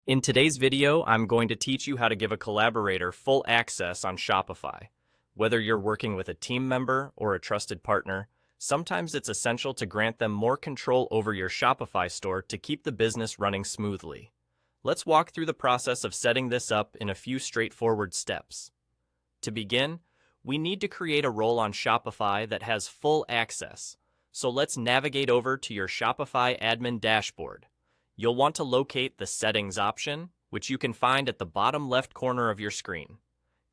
In today's video, I'm going to teach you how to give a collaborator full access on Shopify. Whether you're working with a team member or a trusted partner, sometimes it's essential to grant them more control over your Shopify store to keep the business running smoothly. Let's walk through the process of setting this up in a few straightforward steps. To begin, we need to create a role on Shopify that has full access. So let's navigate over to your Shopify admin dashboard. You'll want to locate the Settings option, which you can find at the bottom left corner of your screen.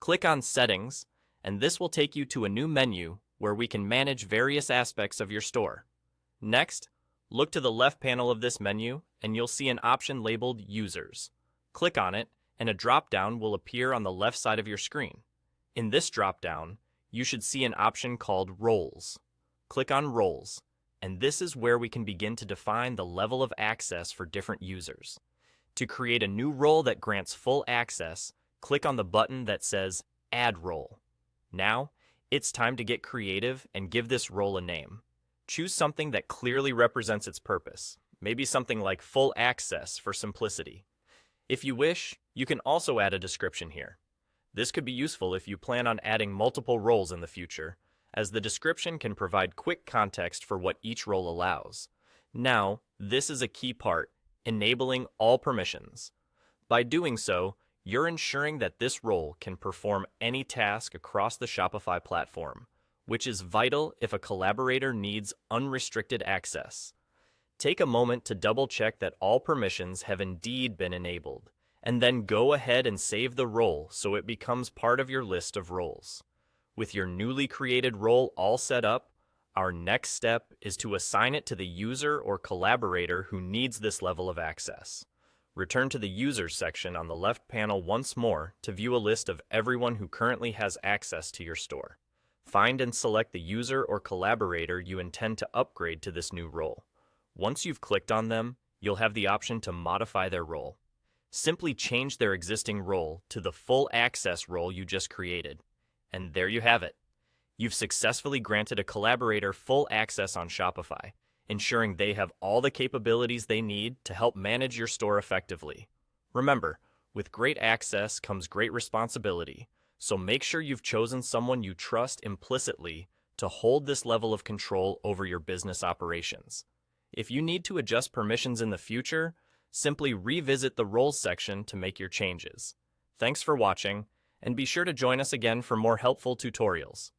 Click on Settings, and this will take you to a new menu where we can manage various aspects of your store. Next, look to the left panel of this menu, and you'll see an option labeled Users. Click on it, and a drop-down will appear on the left side of your screen. In this drop-down, you should see an option called Roles. Click on Roles, and this is where we can begin to define the level of access for different users. To create a new role that grants full access, click on the button that says Add Role. Now, it's time to get creative and give this role a name. Choose something that clearly represents its purpose, maybe something like Full Access for simplicity. If you wish, you can also add a description here. This could be useful if you plan on adding multiple roles in the future, as the description can provide quick context for what each role allows. Now, this is a key part, enabling all permissions. By doing so, you're ensuring that this role can perform any task across the Shopify platform, which is vital if a collaborator needs unrestricted access. Take a moment to double-check that all permissions have indeed been enabled, and then go ahead and save the role so it becomes part of your list of roles. With your newly created role all set up, our next step is to assign it to the user or collaborator who needs this level of access. Return to the Users section on the left panel once more to view a list of everyone who currently has access to your store. Find and select the user or collaborator you intend to upgrade to this new role. Once you've clicked on them, you'll have the option to modify their role. Simply change their existing role to the full access role you just created. And there you have it. You've successfully granted a collaborator full access on Shopify, ensuring they have all the capabilities they need to help manage your store effectively. Remember, with great access comes great responsibility, so make sure you've chosen someone you trust implicitly to hold this level of control over your business operations. If you need to adjust permissions in the future, simply revisit the Roles section to make your changes. Thanks for watching, and be sure to join us again for more helpful tutorials.